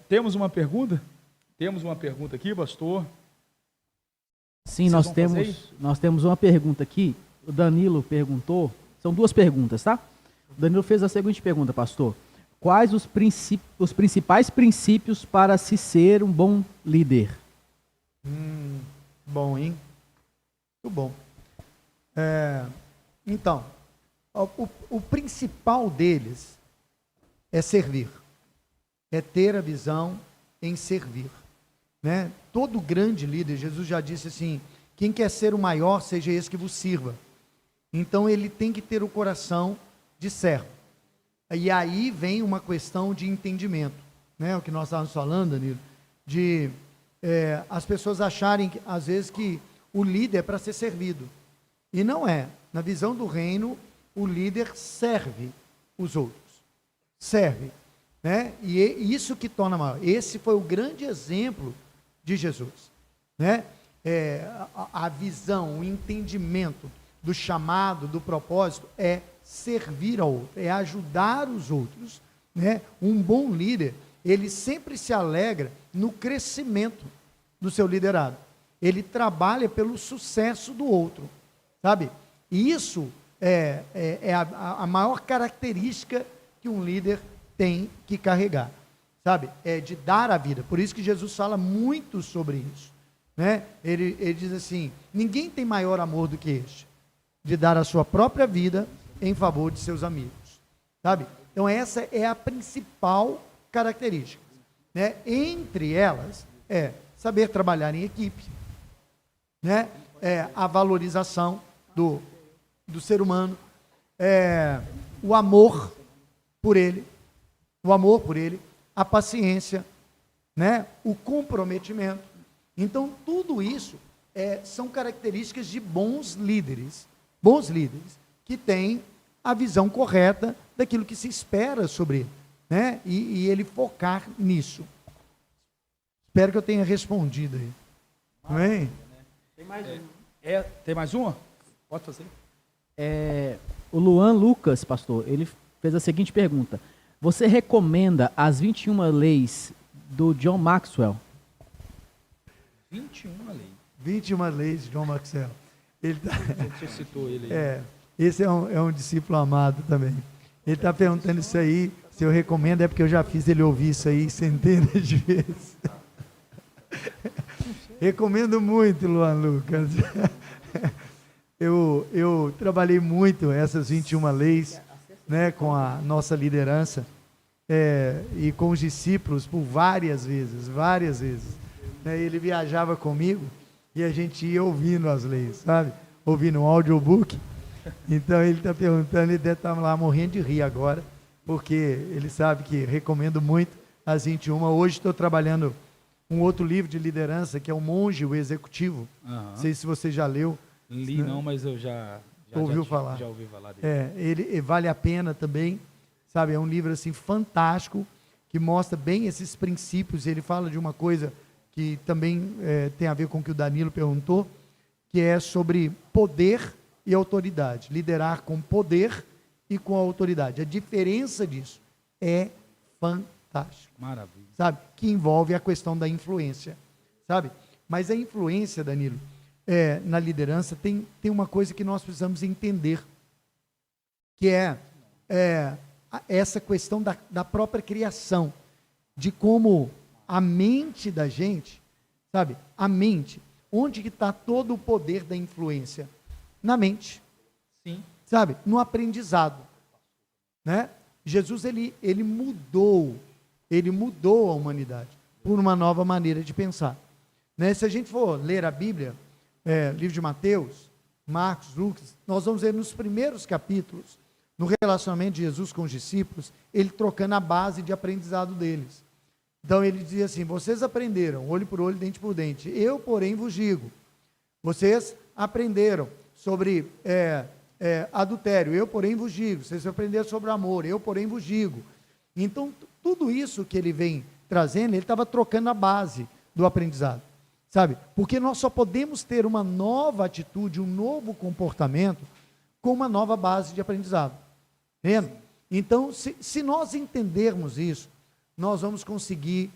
Temos uma pergunta? Temos uma pergunta aqui, pastor. Sim, Vocês nós temos uma pergunta aqui. O Danilo perguntou, são duas perguntas, tá? O Danilo fez a seguinte pergunta, pastor. Quais os principais princípios para se ser um bom líder? Bom, hein? Muito bom. Então, o principal deles é servir. É ter a visão em servir. Né? Todo grande líder, Jesus já disse assim, quem quer ser o maior, seja esse que vos sirva. Então ele tem que ter o coração de servo. E aí vem uma questão de entendimento, né? O que nós estávamos falando, Danilo, de as pessoas acharem, às vezes, que o líder é para ser servido. E não é. Na visão do reino, o líder serve os outros. Serve. Né? E isso que torna maior. Esse foi o grande exemplo de Jesus. Né? A visão, o entendimento do chamado, do propósito, é servir ao outro, é ajudar os outros. Né? Um bom líder, ele sempre se alegra no crescimento do seu liderado. Ele trabalha pelo sucesso do outro, sabe? E isso é a maior característica que um líder tem que carregar, sabe? É de dar a vida. Por isso que Jesus fala muito sobre isso, né? Ele diz assim, ninguém tem maior amor do que este, de dar a sua própria vida em favor de seus amigos, sabe? Então essa é a principal característica, né? Entre elas é saber trabalhar em equipe, né? A valorização do ser humano, o amor por ele, a paciência, né? O comprometimento. Então tudo isso são características de bons líderes que têm a visão correta daquilo que se espera sobre ele, né? E ele focar nisso. Espero que eu tenha respondido aí. Amém? Tem mais uma. Tem mais uma? Pode fazer. O Luan Lucas, pastor, ele fez a seguinte pergunta. Você recomenda as 21 leis do John Maxwell? 21 leis. 21 leis de John Maxwell. Você citou ele aí. Esse é um discípulo amado também. Ele está perguntando isso aí, se eu recomendo, é porque eu já fiz ele ouvir isso aí centenas de vezes. Recomendo muito, Luan Lucas. Eu trabalhei muito essas 21 leis, né, com a nossa liderança e com os discípulos por várias vezes. Né, ele viajava comigo e a gente ia ouvindo as leis, sabe? Ouvindo um audiobook. Então ele está perguntando, ele deve estar lá morrendo de rir agora, porque ele sabe que recomendo muito as 21. Hoje estou trabalhando um outro livro de liderança, que é O Monge, o Executivo. Não sei se você já leu. Li não, mas eu já ouvi falar dele. Ele vale a pena também, sabe? É um livro assim fantástico, que mostra bem esses princípios. Ele fala de uma coisa que também tem a ver com o que o Danilo perguntou, que é sobre poder e autoridade. Liderar com poder e com autoridade. A diferença disso é fantástica. Maravilha. Sabe? Que envolve a questão da influência, sabe? Mas a influência, Danilo, na liderança tem uma coisa que nós precisamos entender, que essa questão da própria criação, de como a mente da gente, sabe? A mente, onde que está todo o poder da influência? Na mente. Sim. Sabe? No aprendizado, né? Jesus, ele mudou a humanidade por uma nova maneira de pensar, né? Se a gente for ler a Bíblia, livro de Mateus, Marcos, Lucas, nós vamos ver nos primeiros capítulos, no relacionamento de Jesus com os discípulos, ele trocando a base de aprendizado deles. Então ele dizia assim, vocês aprenderam olho por olho, dente por dente, eu porém vos digo, vocês aprenderam sobre adultério, eu porém vos digo, vocês aprenderam sobre amor, eu porém vos digo. Então tudo isso que ele vem trazendo, ele estava trocando a base do aprendizado, sabe? Porque nós só podemos ter uma nova atitude, um novo comportamento com uma nova base de aprendizado. Entende? Então, se nós entendermos isso, nós vamos conseguir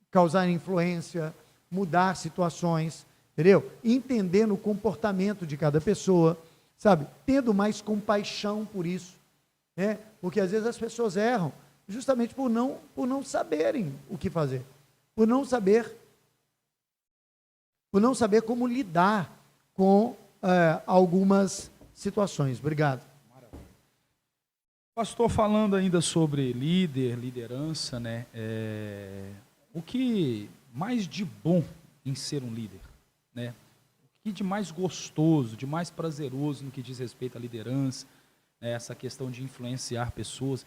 causar influência, mudar situações, entendeu? Entendendo o comportamento de cada pessoa, sabe? Tendo mais compaixão por isso, né? Porque às vezes as pessoas erram justamente por não saberem o que fazer, por não saber como lidar com algumas situações. Obrigado. Pastor, falando ainda sobre liderança, né? O que mais de bom em ser um líder, né? O que de mais gostoso, de mais prazeroso no que diz respeito à liderança, né? Essa questão de influenciar pessoas,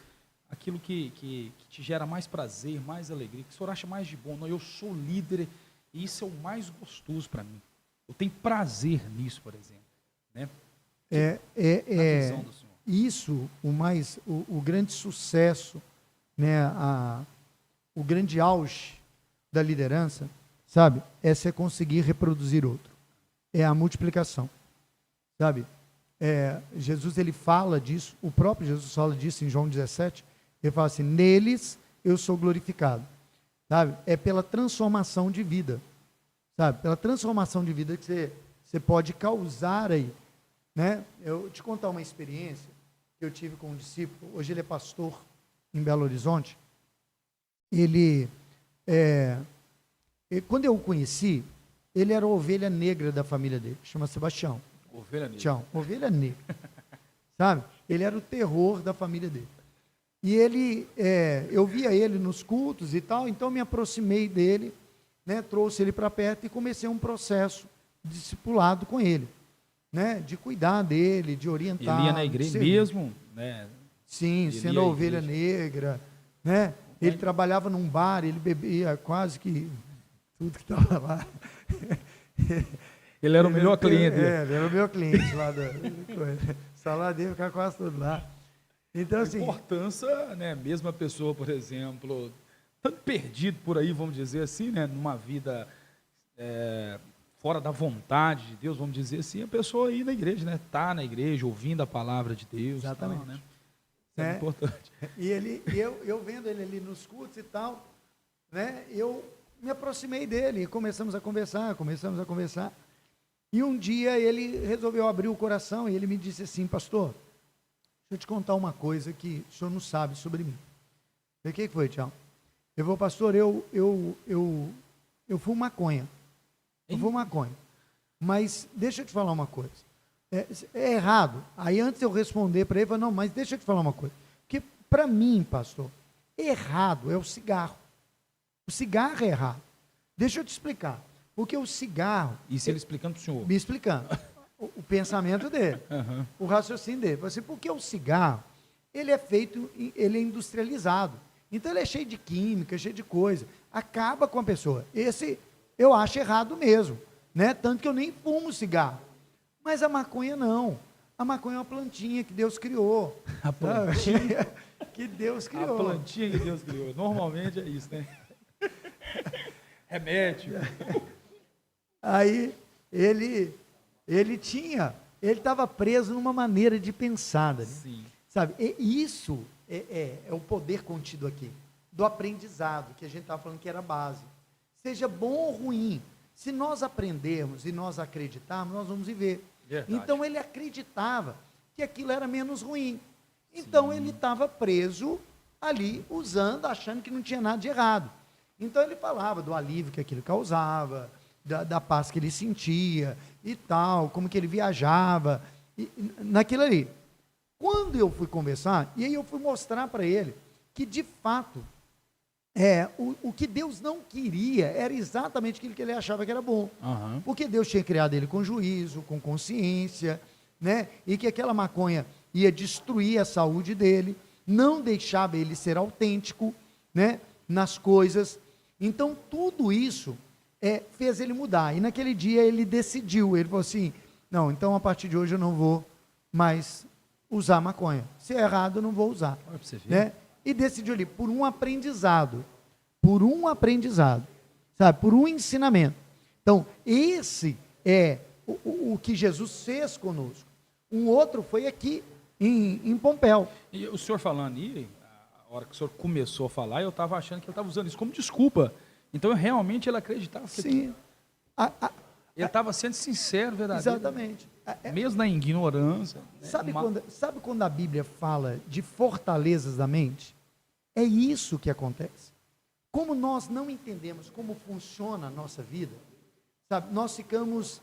aquilo que te gera mais prazer, mais alegria, que o senhor acha mais de bom? Não, eu sou líder e isso é o mais gostoso para mim. Eu tenho prazer nisso, por exemplo, né? A visão do senhor. Isso, o grande sucesso, né, o grande auge da liderança, sabe, é você conseguir reproduzir outro. É a multiplicação, sabe? Jesus, ele fala disso, o próprio Jesus fala disso em João 17, ele fala assim, neles eu sou glorificado, sabe? É pela transformação de vida, sabe? Pela transformação de vida que você pode causar aí, né? Eu te contar uma experiência que eu tive com um discípulo, hoje ele é pastor em Belo Horizonte. Quando eu o conheci, ele era a ovelha negra da família dele, chama Sebastião. Ovelha negra. Tchau, ovelha negra, sabe? Ele era o terror da família dele. E eu via ele nos cultos e tal, então me aproximei dele, né, trouxe ele para perto e comecei um processo de discipulado com ele. Né, de cuidar dele, de orientar. Ele ia na igreja mesmo, né? Sim, sendo a ovelha negra, né? Ele trabalhava num bar, ele bebia quase que tudo que estava lá. Ele era o melhor cliente. Ele era o meu cliente lá da coisa. O salário dele ficava quase tudo lá. Então, assim, a importância, né? Mesmo a pessoa, por exemplo, tanto perdido por aí, vamos dizer assim, né? Numa vida fora da vontade de Deus, vamos dizer assim, a pessoa ir na igreja, né? Tá na igreja, ouvindo a palavra de Deus. Exatamente. Tal, né? Isso é importante. E eu vendo ele ali nos cultos e tal, né? Eu me aproximei dele e começamos a conversar. E um dia ele resolveu abrir o coração e ele me disse assim, pastor, deixa eu te contar uma coisa que o senhor não sabe sobre mim. Eu falei, o que foi, Tiago? Eu falei, pastor, eu fumo maconha. Eu fumo maconha. Mas deixa eu te falar uma coisa. É errado. Aí antes de eu responder para ele, eu falei, não, mas deixa eu te falar uma coisa. Porque para mim, pastor, errado é o cigarro. O cigarro é errado. Deixa eu te explicar. Porque o cigarro... Isso ele explicando para o senhor. Me explicando. O pensamento dele. Uhum. O raciocínio dele. Assim, porque o cigarro, ele é feito, ele é industrializado. Então ele é cheio de química, cheio de coisa. Acaba com a pessoa. Esse... eu acho errado mesmo, né? Tanto que eu nem fumo cigarro. Mas a maconha não. A maconha é uma plantinha que Deus criou. A plantinha que Deus criou. A plantinha que Deus criou. Normalmente é isso, né? Remédio. Aí ele estava preso numa maneira de pensar, né? Sim. Sabe? E isso é o poder contido aqui, do aprendizado, que a gente estava falando que era base. Seja bom ou ruim, se nós aprendermos e nós acreditarmos, nós vamos viver. Verdade. Então ele acreditava que aquilo era menos ruim. Então ele estava preso ali, achando que não tinha nada de errado. Então ele falava do alívio que aquilo causava, da paz que ele sentia e tal, como que ele viajava, naquilo ali. Quando eu fui conversar, e aí eu fui mostrar para ele que de fato, o que Deus não queria era exatamente aquilo que ele achava que era bom. Uhum. Porque Deus tinha criado ele com juízo, com consciência, né? E que aquela maconha ia destruir a saúde dele, não deixava ele ser autêntico, né? Nas coisas. Então, tudo isso fez ele mudar. E naquele dia ele decidiu, ele falou assim, não, então a partir de hoje eu não vou mais usar maconha. Se é errado, eu não vou usar. Olha pra você ver. Né? E decidiu ali, por um aprendizado, sabe, por um ensinamento. Então, esse é o que Jesus fez conosco. Um outro foi aqui, em Pompéu. E o senhor falando aí, A hora que o senhor começou a falar, eu estava achando que ele estava usando isso como desculpa. Então, realmente, ele acreditava que Sim. ele estava sendo sincero, verdadeiro. Exatamente. Mesmo na ignorância. Né? Sabe quando a Bíblia fala de fortalezas da mente? É isso que acontece. Como nós não entendemos como funciona a nossa vida, sabe, nós ficamos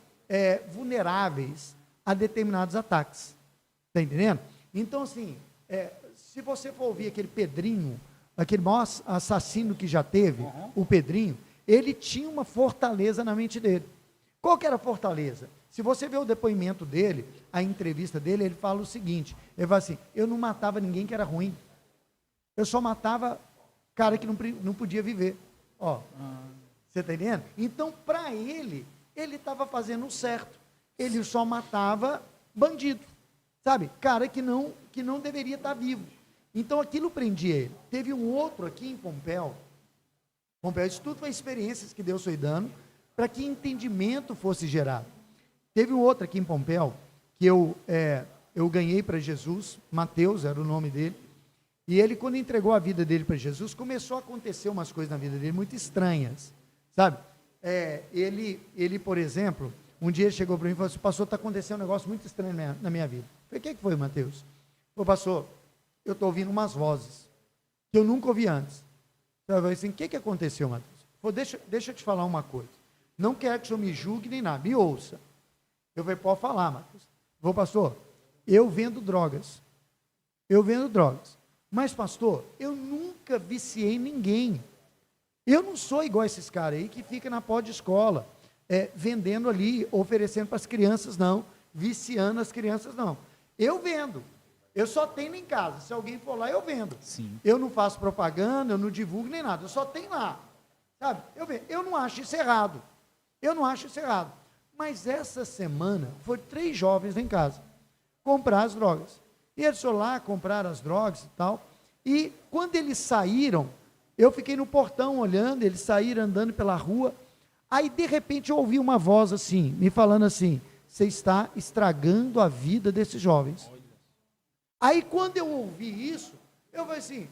vulneráveis a determinados ataques. Está entendendo? Então, assim, se você for ouvir aquele Pedrinho, aquele maior assassino que já teve, o Pedrinho, ele tinha uma fortaleza na mente dele. Qual que era a fortaleza? Se você vê o depoimento dele, a entrevista dele, ele fala o seguinte, ele fala assim, eu não matava ninguém que era ruim, eu só matava cara que não podia viver. Ó, você está entendendo? Então, para ele estava fazendo o certo, ele só matava bandido, sabe? Cara que não deveria estar vivo. Então, aquilo prendia ele. Teve um outro aqui em Pompéu, isso tudo foi experiências que Deus foi dando, para que entendimento fosse gerado. Teve um outro aqui em Pompéu, que eu ganhei para Jesus, Mateus era o nome dele, e ele, quando entregou a vida dele para Jesus, começou a acontecer umas coisas na vida dele muito estranhas, sabe? Ele, por exemplo, um dia ele chegou para mim e falou assim, pastor, está acontecendo um negócio muito estranho na minha vida. Eu falei, o que foi, Mateus? Falei, pastor, eu estou ouvindo umas vozes, que eu nunca ouvi antes. Eu falei assim, o que aconteceu, Mateus? Falei, deixa eu te falar uma coisa, não quero que o senhor me julgue nem nada, me ouça. Eu falei, pode falar, Mateus. Vou, pastor, eu vendo drogas. Mas, pastor, eu nunca viciei ninguém. Eu não sou igual a esses caras aí que fica na porta de escola, vendendo ali, oferecendo para as crianças, não. Viciando as crianças, não. Eu vendo. Eu só tenho em casa. Se alguém for lá, eu vendo. Sim. Eu não faço propaganda, eu não divulgo nem nada. Eu só tenho lá. Sabe? Eu não acho isso errado. Mas essa semana, foram 3 jovens lá em casa comprar as drogas. E eles foram lá, compraram as drogas e tal. E quando eles saíram, eu fiquei no portão olhando, eles saíram andando pela rua. Aí, de repente, eu ouvi uma voz assim, me falando assim, você está estragando a vida desses jovens. Aí, quando eu ouvi isso, eu falei assim,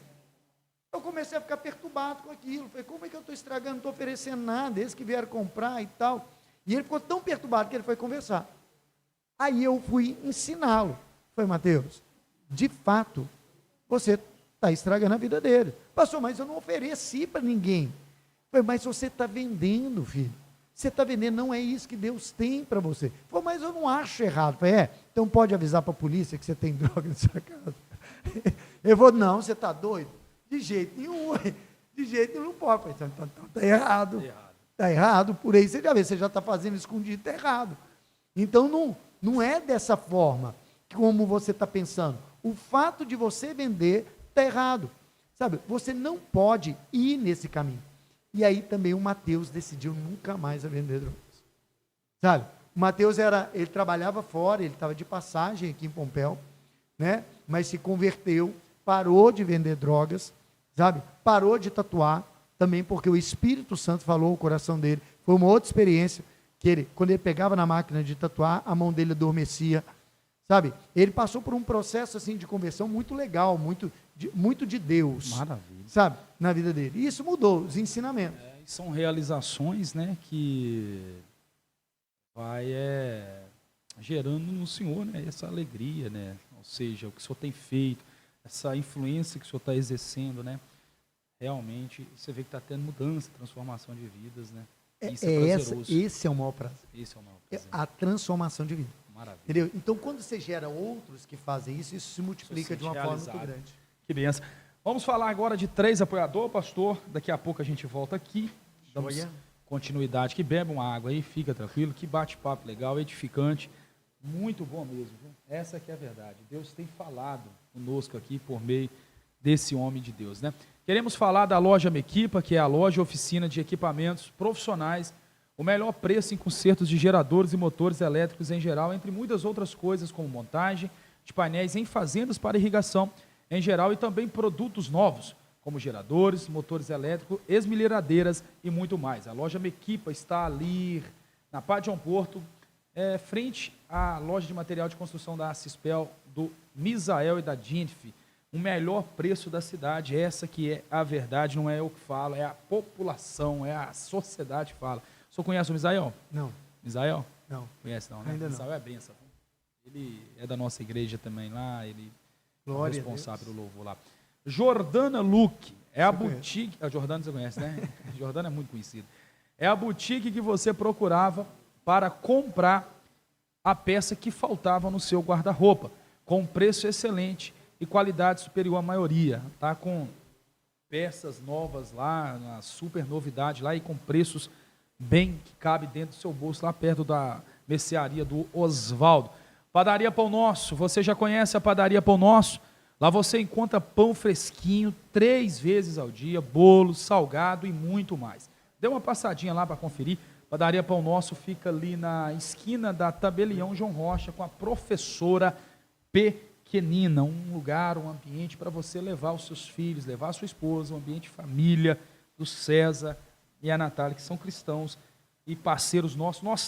eu comecei a ficar perturbado com aquilo. Falei, como é que eu estou estragando? Não estou oferecendo nada, eles que vieram comprar e tal. E ele ficou tão perturbado que ele foi conversar. Aí eu fui ensiná-lo. Falei, Mateus, de fato, você está estragando a vida dele. Pastor, mas eu não ofereci para ninguém. Falei, mas você está vendendo, filho. Você está vendendo, não é isso que Deus tem para você. Falei, mas eu não acho errado. Falei, então pode avisar para a polícia que você tem droga na sua casa. Ele falou, não, você está doido? De jeito nenhum, não pode. Falei, então está errado. Está errado, por aí você já vê, você já está fazendo escondido, está errado. Então não é dessa forma como você está pensando. O fato de você vender está errado. Sabe, você não pode ir nesse caminho. E aí também o Mateus decidiu nunca mais vender drogas. Sabe, o Mateus ele trabalhava fora, ele estava de passagem aqui em Pompéu, né? Mas se converteu, parou de vender drogas, sabe? Parou de tatuar, também porque o Espírito Santo falou o coração dele. Foi uma outra experiência, que quando ele pegava na máquina de tatuar, a mão dele adormecia, sabe? Ele passou por um processo assim de conversão muito legal, muito de Deus. Maravilha. Sabe? Na vida dele. E isso mudou, os ensinamentos. São realizações, né, que vai gerando no Senhor, né, essa alegria, né? Ou seja, o que o Senhor tem feito, essa influência que o Senhor está exercendo, né? Realmente, você vê que está tendo mudança, transformação de vidas, né? Isso é prazeroso. Esse é o maior prazer. Esse é o maior prazer. A transformação de vida. Maravilha. Entendeu? Então, quando você gera outros que fazem isso, isso se multiplica de uma forma muito grande. Que benção. Vamos falar agora de 3 apoiadores, pastor. Daqui a pouco a gente volta aqui. Damos continuidade. Que bebe uma água aí, fica tranquilo. Que bate-papo legal, edificante. Muito bom mesmo. Viu? Essa que é a verdade. Deus tem falado conosco aqui por meio desse homem de Deus, né? Queremos falar da loja Mequipa, que é a loja e oficina de equipamentos profissionais, o melhor preço em consertos de geradores e motores elétricos em geral, entre muitas outras coisas, como montagem de painéis em fazendas para irrigação em geral e também produtos novos, como geradores, motores elétricos, esmerilhadeiras e muito mais. A loja Mequipa está ali na Padion Porto, frente à loja de material de construção da Cispel, do Misael e da Dinf. o melhor preço da cidade. Essa que é a verdade, não é eu que falo, é a população, é a sociedade que fala. O senhor conhece o Misael? Não, Misael? não. Conhece não, né? Ainda não. Misael é benção. Ele é da nossa igreja também lá, ele é o Glória a responsável Deus. pelo louvor lá. Jordana Luke, é a Você conhece. boutique... A Jordana você conhece, né? Jordana é muito conhecida. É a boutique que você procurava para comprar a peça que faltava no seu guarda-roupa, com preço excelente e qualidade superior à maioria. Tá com peças novas lá, uma super novidade lá e com preços bem que cabe dentro do seu bolso, lá perto da mercearia do Osvaldo. Padaria Pão Nosso, você já conhece a Padaria Pão Nosso? Lá você encontra pão fresquinho 3 vezes ao dia, bolo, salgado e muito mais. Dê uma passadinha lá para conferir. Padaria Pão Nosso fica ali na esquina da Tabelião João Rocha com a professora Pequenina. Um lugar, um ambiente para você levar os seus filhos, levar a sua esposa, um ambiente família do César e a Natália, que são cristãos e parceiros nossos. Nós